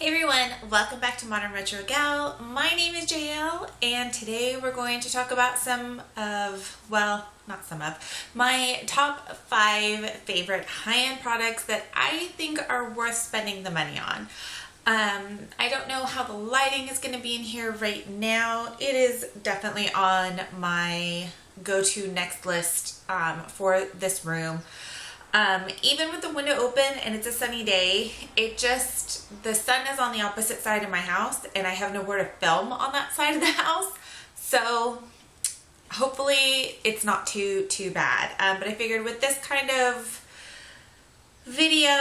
Hey everyone, welcome back to Modern Retro Gal. My name is JL and today we're going to talk about my top 5 favorite high-end products that I think are worth spending the money on. I don't know how the lighting is going to be in here right now. It is definitely on my go-to next list for this room. Even with the window open and it's a sunny day, the sun is on the opposite side of my house and I have nowhere to film on that side of the house. So hopefully it's not too bad. But I figured with this kind of video,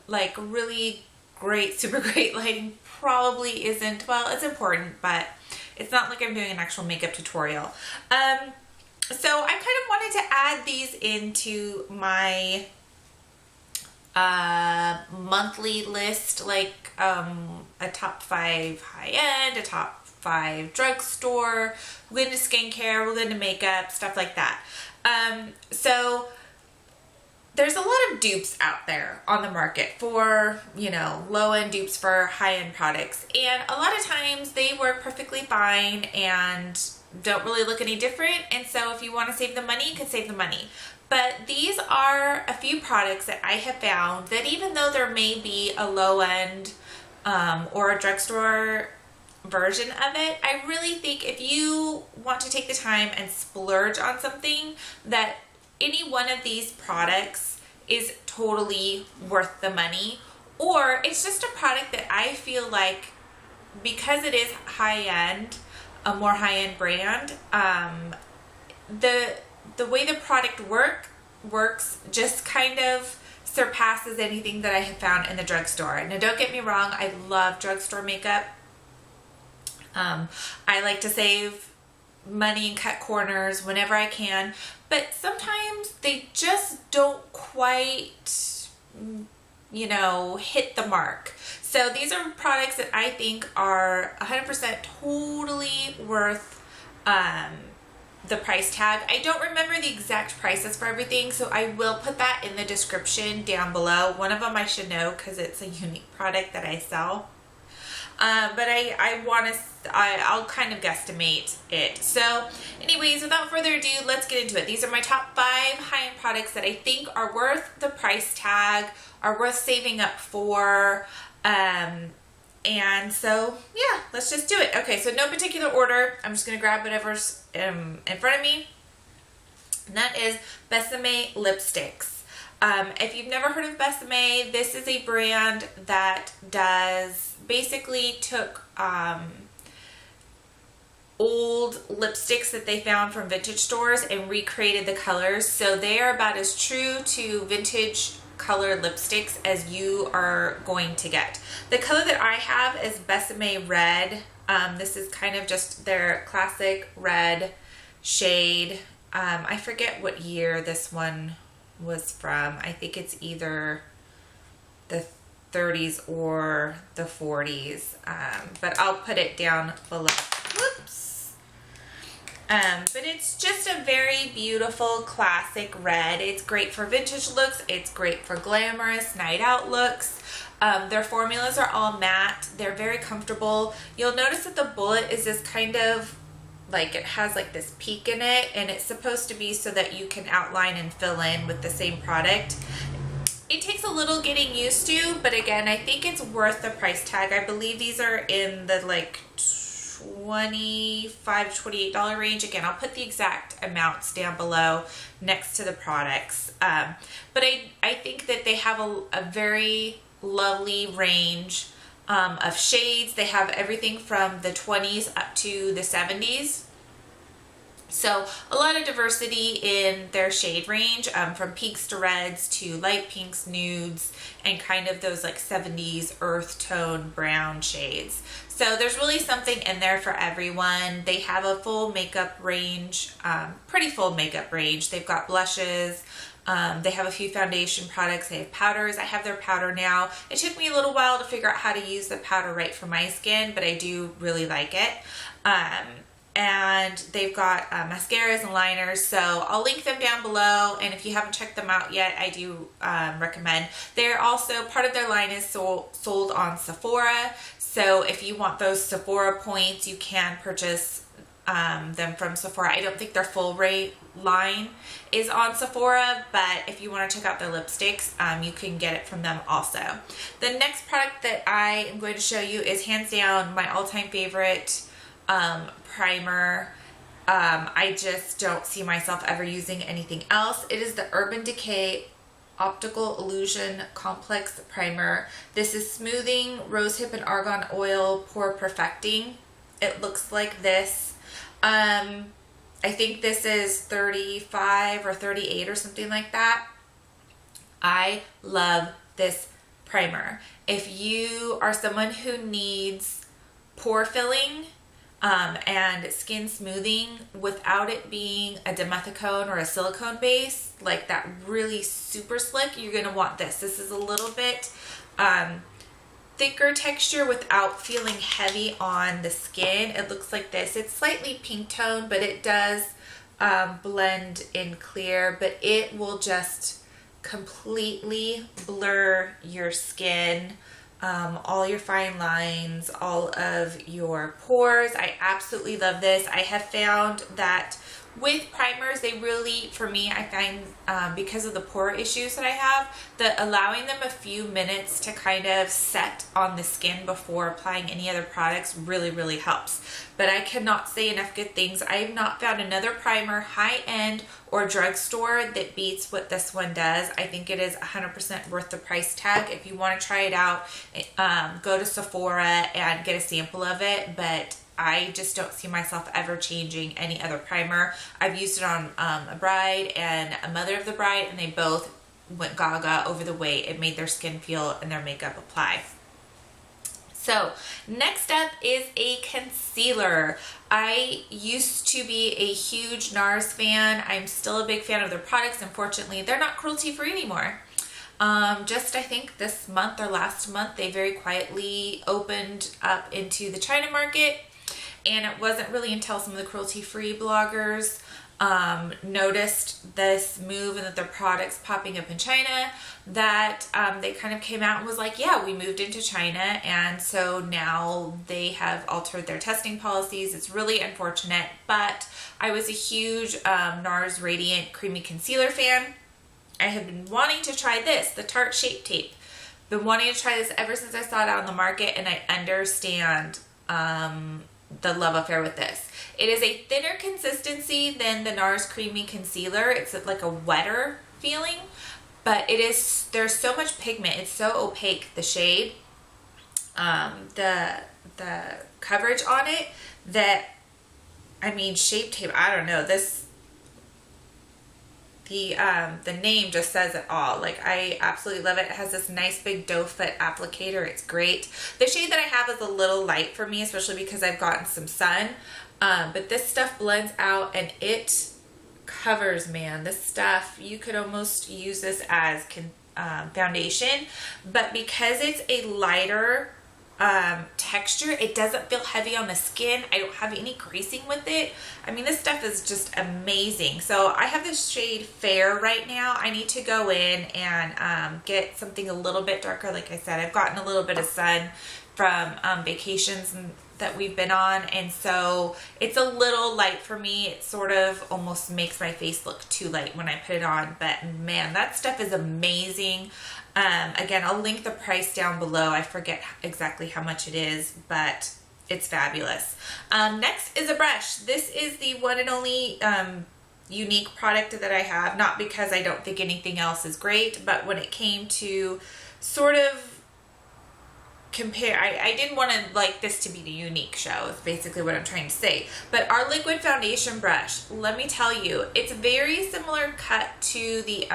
like really great, super great lighting probably isn't, well, it's important, but it's not like I'm doing an actual makeup tutorial. So I kind of wanted to add these into my monthly list, like a top 5 high-end, a top 5 drugstore, we'll get into skincare, we'll get into makeup, stuff like that. So there's a lot of dupes out there on the market for, you know, low-end dupes for high-end products. And a lot of times they work perfectly fine and don't really look any different. And so if you want to save the money, you can save the money. But these are a few products that I have found that even though there may be a low-end or a drugstore version of it, I really think if you want to take the time and splurge on something, that any one of these products is totally worth the money. Or it's just a product that I feel like, because it is high-end, a more high-end brand, the way the product works just kind of surpasses anything that I have found in the drugstore. Now don't get me wrong, I love drugstore makeup. I like to save money and cut corners whenever I can, but sometimes they just don't quite, you know, hit the mark. So these are products that I think are 100% totally worth the price tag. I don't remember the exact prices for everything, so I will put that in the description down below. One of them I should know because it's a Younique product that I sell. But I'll kind of guesstimate it. So anyways, without further ado, let's get into it. These are my top 5 high-end products that I think are worth the price tag, are worth saving up for. And so yeah, let's just do it. Okay, so no particular order. I'm just gonna grab whatever's in front of me. And that is Besame lipsticks. If you've never heard of Besame, this is a brand that basically took old lipsticks that they found from vintage stores and recreated the colors. So they are about as true to vintage colored lipsticks as you are going to get. The color that I have is Besame Red. This is kind of just their classic red shade. I forget what year this one was from. I think it's either the 30s or the 40s, but I'll put it down below. Whoops. But it's just a very beautiful classic red. It's great for vintage looks. It's great for glamorous night out looks. Their formulas are all matte. They're very comfortable. You'll notice that the bullet is this kind of like, it has like this peak in it, and it's supposed to be so that you can outline and fill in with the same product. It takes a little getting used to, but again, I think it's worth the price tag. I believe these are in the like $25 to $28 range. Again, I'll put the exact amounts down below next to the products. But I think that they have a very lovely range of shades. They have everything from the 20s up to the 70s. So a lot of diversity in their shade range, from pinks to reds to light pinks, nudes, and kind of those like 70s earth tone brown shades. So there's really something in there for everyone. They have a full makeup range, pretty full makeup range. They've got blushes. They have a few foundation products. They have powders. I have their powder now. It took me a little while to figure out how to use the powder right for my skin, but I do really like it. and they've got mascaras and liners, so I'll link them down below, and if you haven't checked them out yet, I do recommend. They're also, part of their line is sold on Sephora, so if you want those Sephora points, you can purchase them from Sephora. I don't think their full rate line is on Sephora, but if you want to check out their lipsticks, you can get it from them also. The next product that I am going to show you is hands down my all-time favorite primer. I just don't see myself ever using anything else. It is the Urban Decay Optical Illusion Complex Primer. This is smoothing, rosehip and argan oil pore perfecting. It looks like this. I think this is 35 or 38 or something like that. I love this primer. If you are someone who needs pore filling and skin smoothing without it being a dimethicone or a silicone base, like that really super slick, you're going to want this. This is a little bit thicker texture without feeling heavy on the skin. It looks like this. It's slightly pink tone, but it does blend in clear, but it will just completely blur your skin, all your fine lines, all of your pores. I absolutely love this. I have found that with primers, they really, for me, I find because of the pore issues that I have, that allowing them a few minutes to kind of set on the skin before applying any other products really, really helps. But I cannot say enough good things. I have not found another primer, high-end or drugstore, that beats what this one does. I think it is 100% worth the price tag. If you want to try it out, go to Sephora and get a sample of it, but I just don't see myself ever changing any other primer. I've used it on a bride and a mother of the bride, and they both went gaga over the way it made their skin feel and their makeup apply. So next up is a concealer. I used to be a huge NARS fan. I'm still a big fan of their products. Unfortunately, they're not cruelty-free anymore. Just I think this month or last month, they very quietly opened up into the China market. And it wasn't really until some of the cruelty-free bloggers noticed this move and that their products popping up in China that they kind of came out and was like, yeah, we moved into China, and so now they have altered their testing policies. It's really unfortunate, but I was a huge NARS Radiant Creamy Concealer fan. I have been wanting to try this, the Tarte Shape Tape. Been wanting to try this ever since I saw it out on the market, and I understand the love affair with this. It is a thinner consistency than the NARS Creamy Concealer. It's like a wetter feeling, but there's so much pigment. It's so opaque, the shade, the coverage on it, that, I mean, Shape Tape, I don't know, the name just says it all. Like, I absolutely love it. It has this nice big doe foot applicator. It's great. The shade that I have is a little light for me, especially because I've gotten some sun. But this stuff blends out and it covers, man. This stuff, you could almost use this as foundation, but because it's a lighter texture, it doesn't feel heavy on the skin. I don't have any creasing with it. I mean, this stuff is just amazing. So I have this shade Fair right now. I need to go in and get something a little bit darker. Like I said, I've gotten a little bit of sun from vacations that we've been on, and so it's a little light for me. It sort of almost makes my face look too light when I put it on, but man, that stuff is amazing. Again, I'll link the price down below. I forget exactly how much it is, but it's fabulous. Next is a brush. This is the one and only Younique product that I have, not because I don't think anything else is great, but when it came to sort of compare, I didn't want to like this to be the Younique show, is basically what I'm trying to say. But our liquid foundation brush, let me tell you, it's very similar cut to the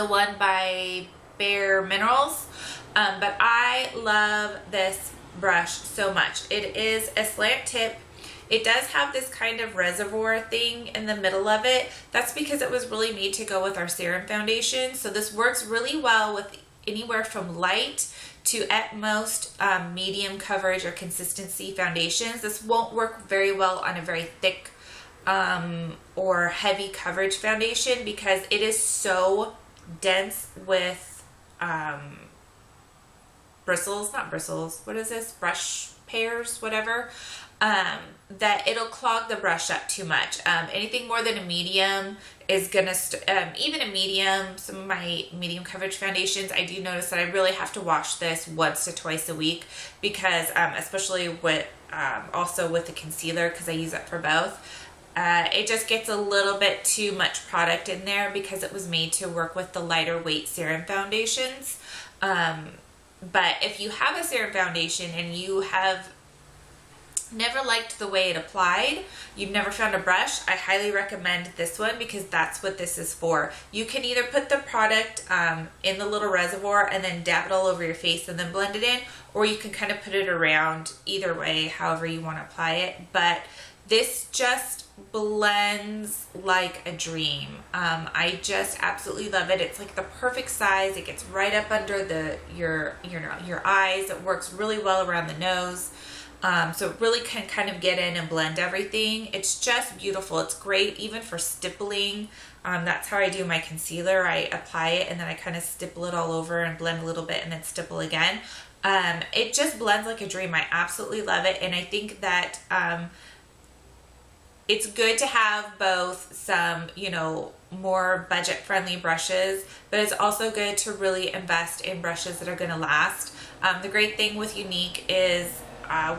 one by Bare Minerals, but I love this brush so much. It is a slant tip. It does have this kind of reservoir thing in the middle of it. That's because it was really made to go with our serum foundation. So this works really well with anywhere from light to at most medium coverage or consistency foundations. This won't work very well on a very thick or heavy coverage foundation because it is so dense with bristles, not bristles, what is this, brush pairs, whatever, that it'll clog the brush up too much. Anything more than a medium is gonna, even a medium, some of my medium coverage foundations, I do notice that I really have to wash this once to twice a week because, especially with, also with the concealer, because I use it for both, it just gets a little bit too much product in there because it was made to work with the lighter weight serum foundations. But if you have a serum foundation and you have never liked the way it applied, you've never found a brush, I highly recommend this one because that's what this is for. You can either put the product in the little reservoir and then dab it all over your face and then blend it in, or you can kind of put it around, either way, however you want to apply it. But this just blends like a dream. I just absolutely love it. It's like the perfect size. It gets right up under your eyes. It works really well around the nose. So it really can kind of get in and blend everything. It's just beautiful. It's great even for stippling. That's how I do my concealer. I apply it and then I kind of stipple it all over and blend a little bit and then stipple again. It just blends like a dream. I absolutely love it. And I think that it's good to have both some, you know, more budget-friendly brushes, but it's also good to really invest in brushes that are going to last. The great thing with Younique is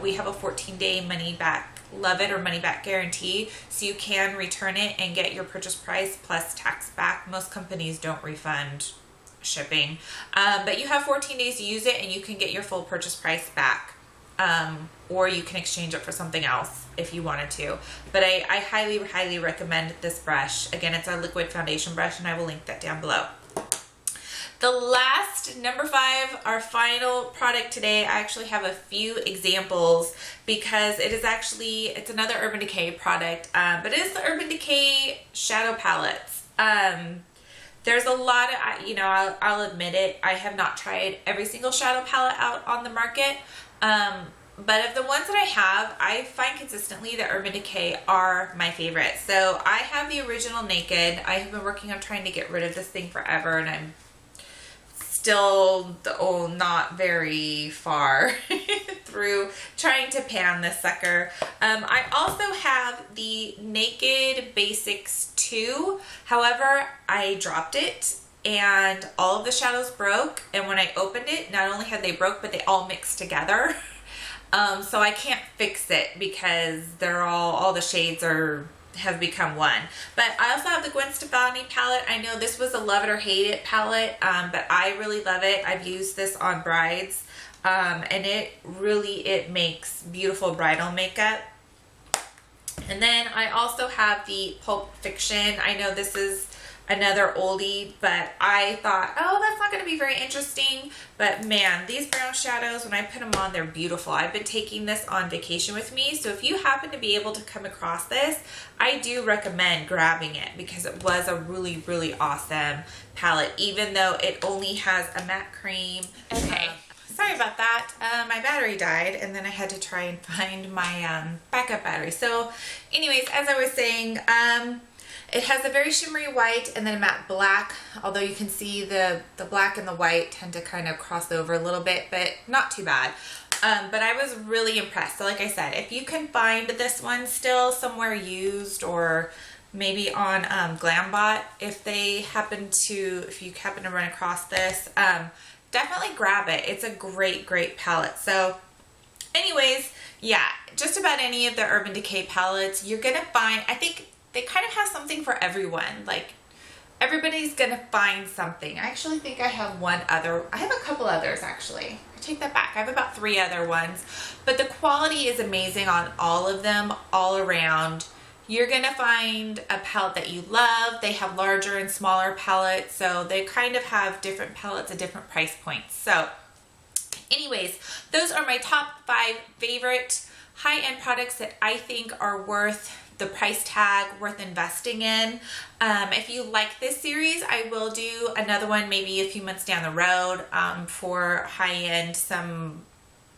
we have a 14-day money-back, love it or money-back guarantee, so you can return it and get your purchase price plus tax back. Most companies don't refund shipping, but you have 14 days to use it and you can get your full purchase price back. Or you can exchange it for something else if you wanted to. But I highly, highly recommend this brush. Again, it's our liquid foundation brush and I will link that down below. The last, number 5, our final product today, I actually have a few examples because it is actually, it's another Urban Decay product, but it is the Urban Decay shadow palettes. There's a lot of, you know, I'll admit it, I have not tried every single shadow palette out on the market. But of the ones that I have, I find consistently that Urban Decay are my favorite. So I have the original Naked. I have been working on trying to get rid of this thing forever and I'm still not very far through trying to pan this sucker. I also have the Naked Basics 2. However, I dropped it and all of the shadows broke, and when I opened it, not only had they broke, but they all mixed together. So I can't fix it because they're all the shades have become one. But I also have the Gwen Stefani palette. I know this was a love it or hate it palette, but I really love it. I've used this on brides, and it makes beautiful bridal makeup. And then I also have the Pulp Fiction. I know this is another oldie, but I thought, oh, that's not going to be very interesting. But man, these brown shadows, when I put them on, they're beautiful. I've been taking this on vacation with me, so if you happen to be able to come across this, I do recommend grabbing it because it was a really, really awesome palette, even though it only has a matte cream. Okay. Sorry about that. My battery died and then I had to try and find my backup battery. So anyways, as I was saying, it has a very shimmery white and then a matte black, although you can see the black and the white tend to kind of cross over a little bit, but not too bad. But I was really impressed. So like I said, if you can find this one still somewhere used or maybe on Glambot, if you happen to run across this, definitely grab it. It's a great, great palette. So anyways, yeah, just about any of the Urban Decay palettes, you're going to find, I think, they kind of have something for everyone. Like, everybody's gonna find something. I actually think I have I have a couple others actually. I take that back. I have about 3 other ones. But the quality is amazing on all of them, all around. You're gonna find a palette that you love. They have larger and smaller palettes, so they kind of have different palettes at different price points. So anyways, those are my top 5 favorite high-end products that I think are worth the price tag worth investing in. If you like this series, I will do another one maybe a few months down the road for high-end, some,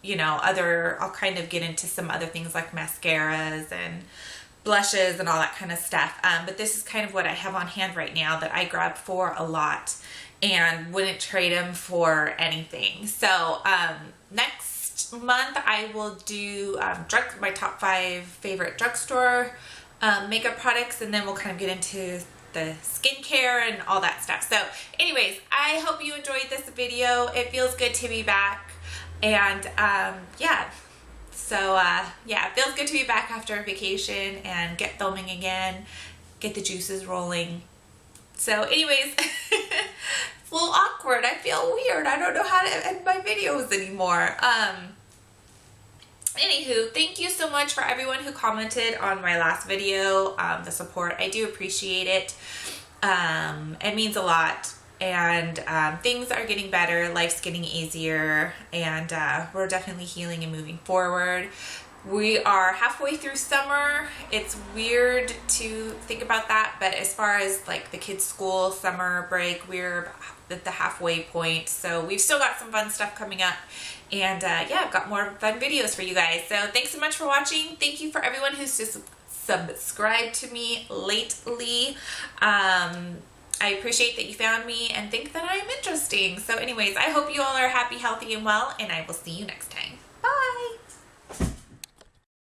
you know, other, I'll kind of get into some other things like mascaras and blushes and all that kind of stuff. But this is kind of what I have on hand right now that I grab for a lot and wouldn't trade them for anything. So next month I will do my top 5 favorite drugstore makeup products, and then we'll kind of get into the skincare and all that stuff. So anyways, I hope you enjoyed this video. It feels good to be back, and yeah. So yeah, it feels good to be back after a vacation and get filming again, get the juices rolling. So anyways, it's a little awkward. I feel weird. I don't know how to end my videos anymore. Anywho, thank you so much for everyone who commented on my last video, the support. I do appreciate it. It means a lot. And things are getting better, life's getting easier, and we're definitely healing and moving forward. We are halfway through summer. It's weird to think about that, but as far as like the kids' school summer break, we're at the halfway point. So we've still got some fun stuff coming up, and yeah, I've got more fun videos for you guys. So thanks so much for watching. Thank you for everyone who's just subscribed to me lately. I appreciate that you found me and think that I'm interesting. So anyways, I hope you all are happy, healthy, and well, and I will see you next time.